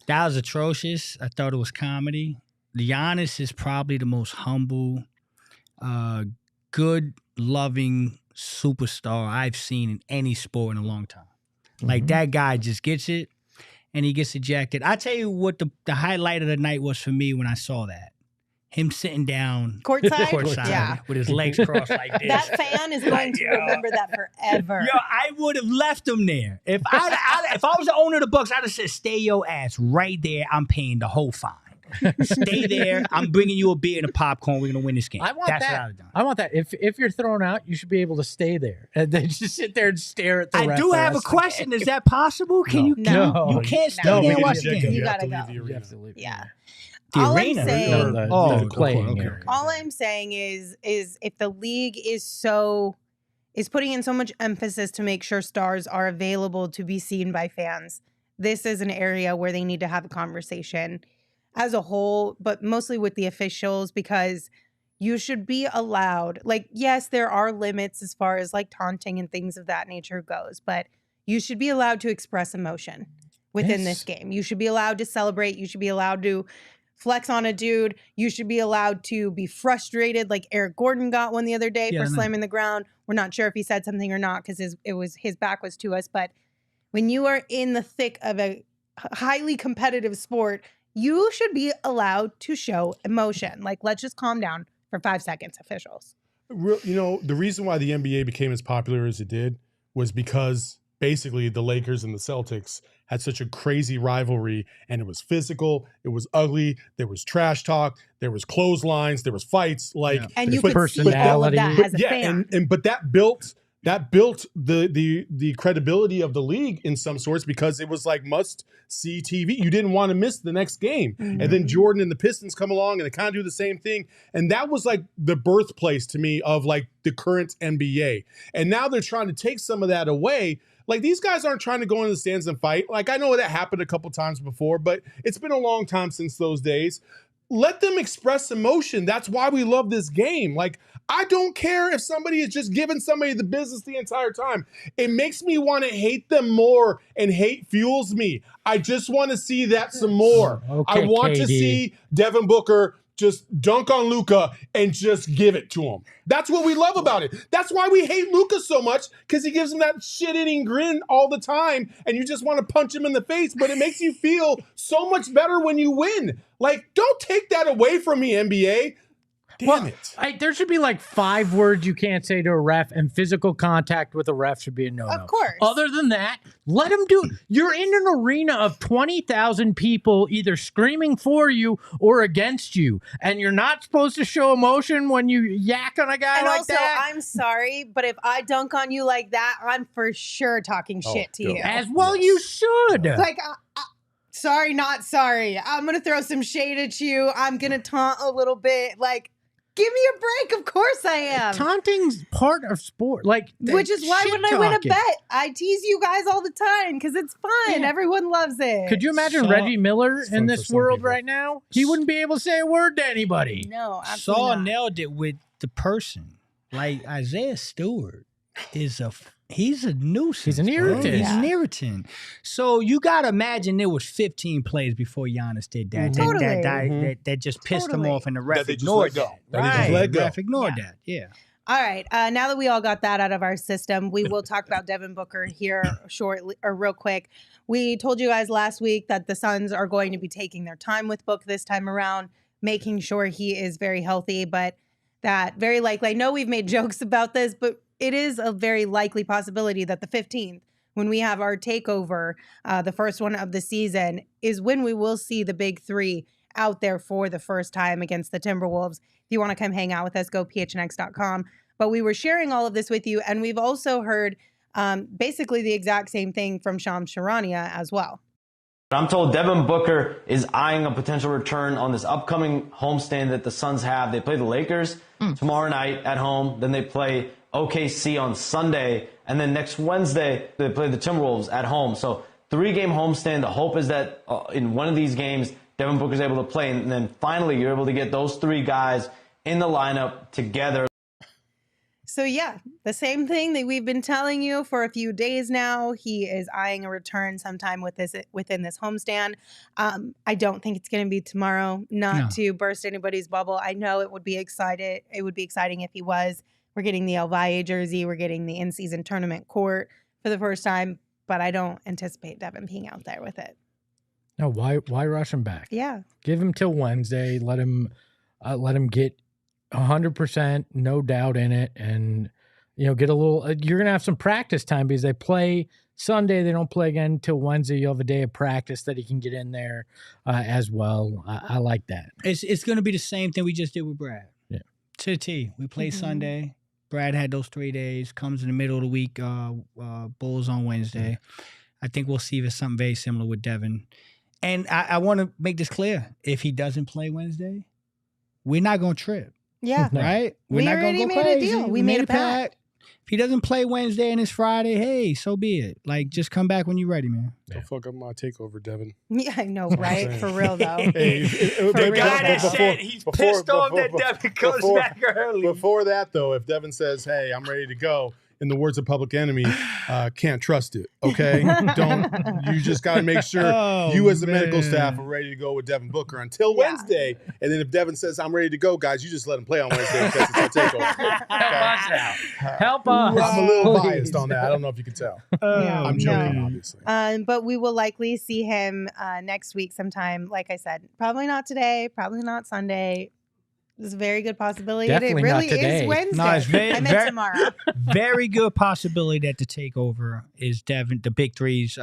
That was atrocious. I thought it was comedy. Giannis is probably the most humble, good, loving superstar I've seen in any sport in a long time. Like that guy just gets it. and he gets ejected. I tell you what the highlight of the night was for me when I saw that. Him sitting down Courtside? Yeah. with his legs crossed like this. That fan is going to remember that forever. Yo, I would have left him there. If I was the owner of the Bucks, I'd have said, stay your ass right there. I'm paying the whole fine. Stay there. I'm bringing you a beer and a popcorn. We're going to win this game. I want That's that. what I would have done. I want that. If you're thrown out, you should be able to stay there and then just sit there and stare at the ref. I do the have a rest of the question. game. Is that possible? Can you? No. You can't stay No, there and we watch can the eject game. you. You have gotta to leave go. the You arena. have to leave. Yeah. The All I'm arena. saying- The playing court, area. All I'm saying is if the league is putting in so much emphasis to make sure stars are available to be seen by fans, this is an area where they need to have a conversation as a whole, but mostly with the officials, because you should be allowed, like, yes, there are limits as far as like taunting and things of that nature goes, but you should be allowed to express emotion within this game. You should be allowed to celebrate. You should be allowed to flex on a dude. You should be allowed to be frustrated, like Eric Gordon got one the other day for slamming the ground. We're not sure if he said something or not because his back was to us. But when you are in the thick of a highly competitive sport, you should be allowed to show emotion. Like, let's just calm down for 5 seconds, officials. The reason why the NBA became as popular as it did was because basically the Lakers and the Celtics had such a crazy rivalry, and it was physical, it was ugly, there was trash talk, there was clotheslines, there was fights, And you But could see all of that as a fan. but that built the credibility of the league in some sorts, because it was like must see TV. You didn't want to miss the next game. Mm-hmm. And then Jordan and the Pistons come along and they kind of do the same thing. And that was like the birthplace to me of like the current NBA. And now they're trying to take some of that away. Like, these guys aren't trying to go in the stands and fight. Like, I know that happened a couple times before, but it's been a long time since those days. Let them express emotion. That's why we love this game. Like, I don't care if somebody is just giving somebody the business the entire time. It makes me want to hate them more, and hate fuels me. I just want to see that some more. Okay, I want to KD. see Devin Booker just dunk on Luka and just give it to him. That's what we love about it. That's why we hate Luka so much, because he gives him that shit-eating grin all the time, and you just want to punch him in the face, but it makes you feel so much better when you win. Like, don't take that away from me, NBA. Damn it. There should be like 5 words you can't say to a ref, and physical contact with a ref should be a no-no. Of course. Other than that, let him do. You're in an arena of 20,000 people either screaming for you or against you, and you're not supposed to show emotion when you yak on a guy And like also, that. I'm sorry, but if I dunk on you like that, I'm for sure talking shit to you. As well, you should. Like, sorry, not sorry. I'm going to throw some shade at you. I'm going to taunt a little bit. Like, give me a break. Of course I am. Taunting's part of sport. Like, Which is why when I win a bet, I tease you guys all the time because it's fun. Yeah. Everyone loves it. Could you imagine So- Reggie Miller It's in fun this for some world people. right now? He wouldn't be able to say a word to anybody. No, absolutely Saul not. nailed it with the person. Like, Isaiah Stewart he's a nuisance. He's an bro. irritant. He's an irritant. So you got to imagine there was 15 plays before Giannis did that. Totally. That just pissed him Totally. off, and the ref That they just ignored let go. that. That they just Right. let go. The ref ignored that. Yeah. All right. Now that we all got that out of our system, we will talk about Devin Booker here shortly or real quick. We told you guys last week that the Suns are going to be taking their time with Book this time around, making sure he is very healthy, but that very likely, I know we've made jokes about this, but it is a very likely possibility that the 15th, when we have our takeover, the first one of the season, is when we will see the big 3 out there for the first time against the Timberwolves. If you want to come hang out with us, go phnx.com. But we were sharing all of this with you, and we've also heard basically the exact same thing from Shams Charania as well. I'm told Devin Booker is eyeing a potential return on this upcoming homestand that the Suns have. They play the Lakers tomorrow night at home. Then they play OKC on Sunday. And then next Wednesday, they play the Timberwolves at home. So 3-game homestand. The hope is that in one of these games, Devin Booker's able to play. And then finally, you're able to get those 3 guys in the lineup together. So yeah, the same thing that we've been telling you for a few days now. He is eyeing a return sometime within this homestand. I don't think it's going to be tomorrow. Not to burst anybody's bubble. I know it would be exciting. It would be exciting if he was. We're getting the El Valle jersey. We're getting the in-season tournament court for the first time. But I don't anticipate Devin being out there with it. No, why rush him back? Yeah. Give him till Wednesday. Let him get 100%, no doubt in it, and get a little. You're gonna have some practice time because they play Sunday. They don't play again until Wednesday. You'll have a day of practice that he can get in there as well. I like that. It's gonna be the same thing we just did with Brad. Yeah. To the T. We play Sunday. Brad had those 3 days. Comes in the middle of the week. Bulls on Wednesday. I think we'll see if it's something very similar with Devin. And I want to make this clear. If he doesn't play Wednesday, we're not going to trip, Yeah. right? We're We not going already to go made a crazy. deal. We made a pact. If he doesn't play Wednesday and it's Friday, hey, so be it. Like, just come back when you're ready, man. Don't fuck up my takeover, Devin. Yeah, I know, what I'm right? saying. For real, though. Hey, The guy that said he's pissed off that Devin comes back early. Before that, though, if Devin says, "Hey, I'm ready to go," in the words of Public Enemy, can't trust it. Okay, you just got to make sure you as the medical staff are ready to go with Devin Booker until Wednesday. And then if Devin says, "I'm ready to go," guys, you just let him play on Wednesday because it's a takeover. Help us. I'm a little Please. biased on that. I don't know if you can tell. Yeah, I'm joking, no. obviously. But we will likely see him next week sometime. Like I said, probably not today, probably not Sunday. There's a very good possibility Definitely that it really not today. is Wednesday. No, it's very, I meant tomorrow. very good possibility that the takeover is Devin, the Big Three's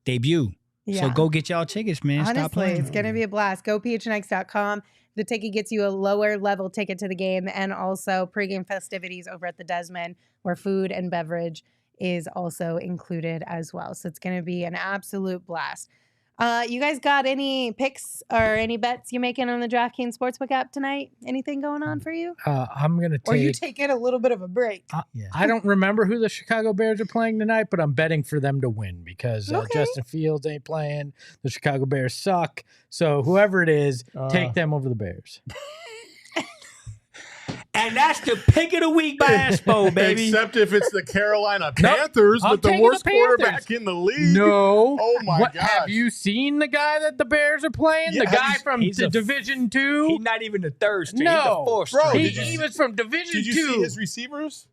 debut. Yeah. So go get y'all tickets, man. Stop Honestly, playing. it's going to be a blast. Go PHNX.com. The ticket gets you a lower level ticket to the game and also pregame festivities over at the Desmond where food and beverage is also included as well. So it's going to be an absolute blast. You guys got any picks or any bets you making on the DraftKings Sportsbook app tonight? Anything going on for you? I'm going to take. Or you taking a little bit of a break? I don't remember who the Chicago Bears are playing tonight, but I'm betting for them to win because Okay. Justin Fields ain't playing. The Chicago Bears suck. So whoever it is, take them over the Bears. And that's the pick of the week by Espo, baby. Except if it's the Carolina Panthers I'm with the taking worst the Panthers. quarterback in the league. No. Oh, my What, gosh. have you seen the guy that the Bears are playing? Yeah, the guy from he's the a- Division 2? He's not even the third string. No. He's the fourth Bro, string. He was from Division 2. Did you see his receivers?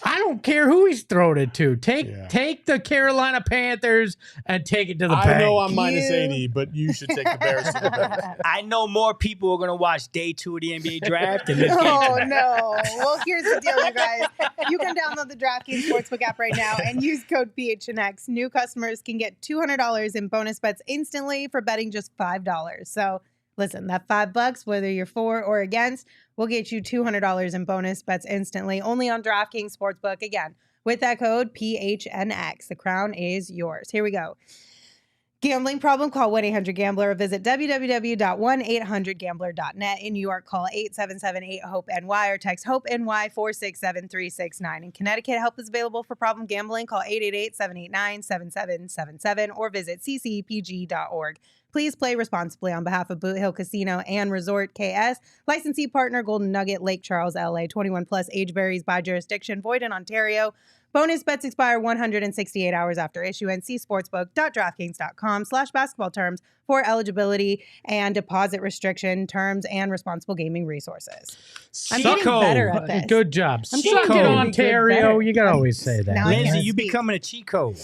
I don't care who he's thrown it to. Yeah. Take the Carolina Panthers and take it to the I bank. know I'm minus 80, but you should take the Bears to the bank. I know more people are going to watch day 2 of the NBA draft than this game. Oh, no. Well, here's the deal, you guys. You can download the DraftKings Sportsbook app right now and use code PHNX. New customers can get $200 in bonus bets instantly for betting just $5. So listen, that $5, whether you're for or against, will get you $200 in bonus bets instantly only on DraftKings Sportsbook. Again, with that code PHNX. The crown is yours. Here we go. Gambling problem? Call 1-800-GAMBLER or visit www.1800gambler.net. In New York, call 877-8-HOPE-NY or text HOPE-NY 467-369. In Connecticut, help is available for problem gambling. Call 888-789-7777 or visit ccpg.org. Please play responsibly on behalf of Boot Hill Casino and Resort KS. Licensee partner Golden Nugget, Lake Charles, LA. 21 plus, age varies by jurisdiction. Void in Ontario. Bonus bets expire 168 hours after issuance. See sportsbook.draftkings.com/basketball terms for eligibility and deposit restriction terms and responsible gaming resources. I'm getting better at this. Good job. I'm Suck getting it, really Ontario. good, You got to always say that. Now I Lindsay, can't you speak. becoming a cheat code.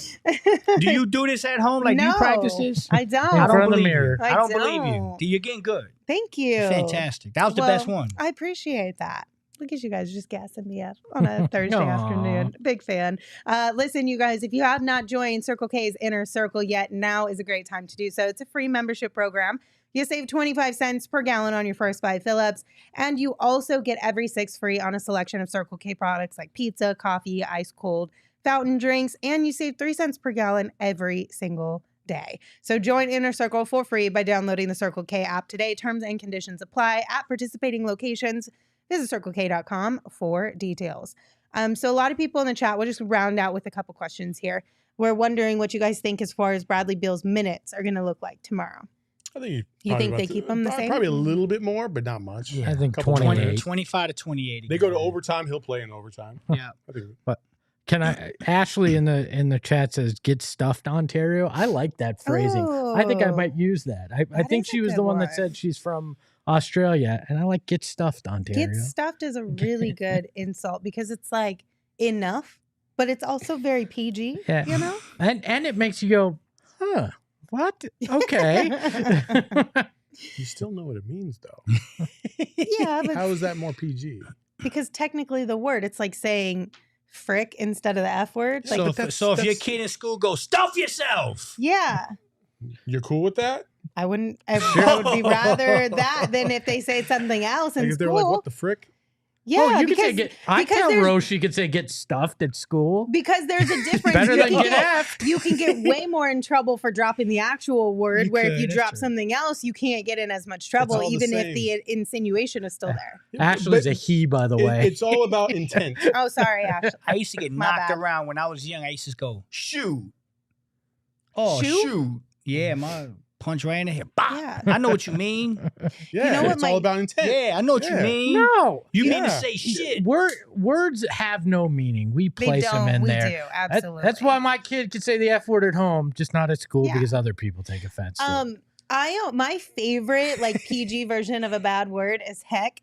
Do you do this at home? Like, do you practice this? I don't. In I front don't of the believe mirror. you. I don't believe don't. you. You're getting good. Thank you. Fantastic. That was the best one. I appreciate that. Look at you guys just gassing me up on a Thursday afternoon. Big fan. Listen, you guys, if you have not joined Circle K's Inner Circle yet, now is a great time to do so. It's a free membership program. You save 25 cents per gallon on your first 5 fill-ups, and you also get every 6 free on a selection of Circle K products like pizza, coffee, ice cold, fountain drinks, and you save 3 cents per gallon every single day. So join Inner Circle for free by downloading the Circle K app today. Terms and conditions apply at participating locations. Visit CircleK.com for details. So a lot of people in the chat, we'll just round out with a couple questions here. We're wondering what you guys think as far as Bradley Beal's minutes are going to look like tomorrow. I think You think they keep him the same? Probably a little bit more, but not much. I think Couple 28. 25 to 28. They go to overtime. He'll play in overtime. Yeah. I think Can I? Ashley in the chat says, "Get stuffed, Ontario." I like that phrasing. I think I might use that. I That think is she a was good the one that one. said she's from Australia, and I like "Get stuffed, Ontario." Get stuffed is a really good insult because it's like enough, but it's also very PG, Yeah. you know? And it makes you go, huh? What? Okay. You still know what it means, though. Yeah, but How is that more PG? because technically the word, it's like saying frick instead of the F word. Like, So if your kid in school goes, stuff yourself. yeah. You're cool with that? I wouldn't. I would be rather that than if they say something else in Like if school. they're like, what the frick? Yeah, Oh, you because, could say I because tell there's- Roshi could say get stuffed at school. because there's a difference. Better you than can get effed. You can get way more in trouble for dropping the actual word. You where could, if you that's drop true. something else, you can't get in as much trouble, all the even if same. the insinuation is still there. Ashley's But a he, by the way. It's all about intent. Oh, sorry, Ashley. I used to get My knocked bad. around when I was young. I used to go, shoot. Oh, Shoot? shoot. Yeah, my punch right in the head. Bah! Yeah. I know what you mean. Yeah, know what it's my- all about intent. Yeah, I know what you Yeah. mean. no. You mean to Yeah. say shit. Words have no meaning. We They place them don't. in We there. do. Absolutely. That's why my kid can say the F word at home, just not at school Yeah. because other people take offense to it. My favorite like PG version of a bad word is heck.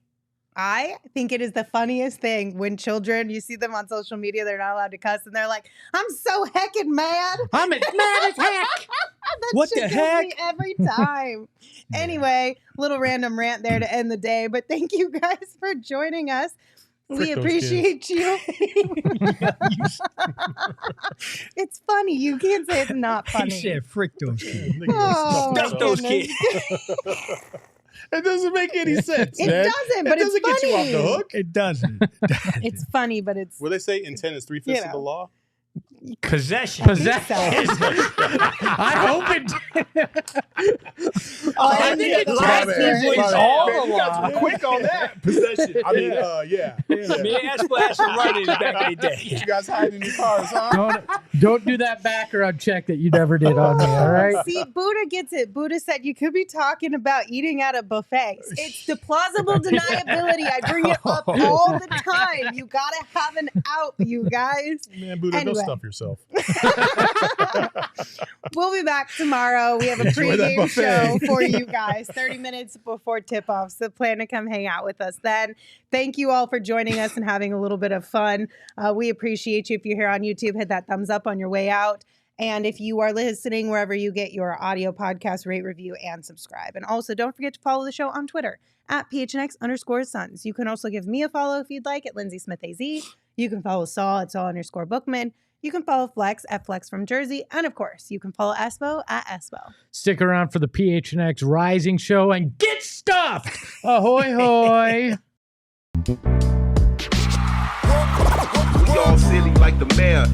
I think it is the funniest thing when children, you see them on social media, they're not allowed to cuss, and they're like, "I'm so heckin' mad." I'm as mad as heck. That What shit the kills heck? me every time. Anyway, little random rant there to end the day, but thank you guys for joining us. We Frick those appreciate you. It's funny. You can't say it's not He funny. said, frick those kids. Oh, my Stuff those goodness. kids. It doesn't make any sense, It man. doesn't, but it doesn't it's get you off funny. the hook. It doesn't. It's funny, but it's What they say, intent is 3/5 of the law. Possession. Possession. so. I hope it. I think it last is all the You guys law. were quick on that. Possession. I mean, yeah. Me and Espo had some running back in the day. You guys hiding in your cars, huh? Don't do that background check that you never did on me. All right. See, Buddha gets it. Buddha said you could be talking about eating at a buffet. It's the plausible deniability. I bring it up all the time. You gotta have an out, you guys. Man, Buddha, Anyway. go stuff yourself. We'll be back tomorrow. We have a Enjoy that pregame buffet. show for you guys, 30 minutes before tip-off. So plan to come hang out with us then. Thank you all for joining us and having a little bit of fun. We appreciate you. If you're here on YouTube, hit that thumbs up on your way out. And if you are listening wherever you get your audio podcast, rate, review, and subscribe. And also don't forget to follow the show on Twitter at PHNX_Suns. You can also give me a follow if you'd like at Lindsay Smith AZ. You can follow Saul at Saul_Bookman. You can follow Flex at Flex from Jersey. And of course, you can follow Espo at Espo. Stick around for the PHNX Rising Show and get stuffed. Ahoy, hoy. We all silly like the mayor.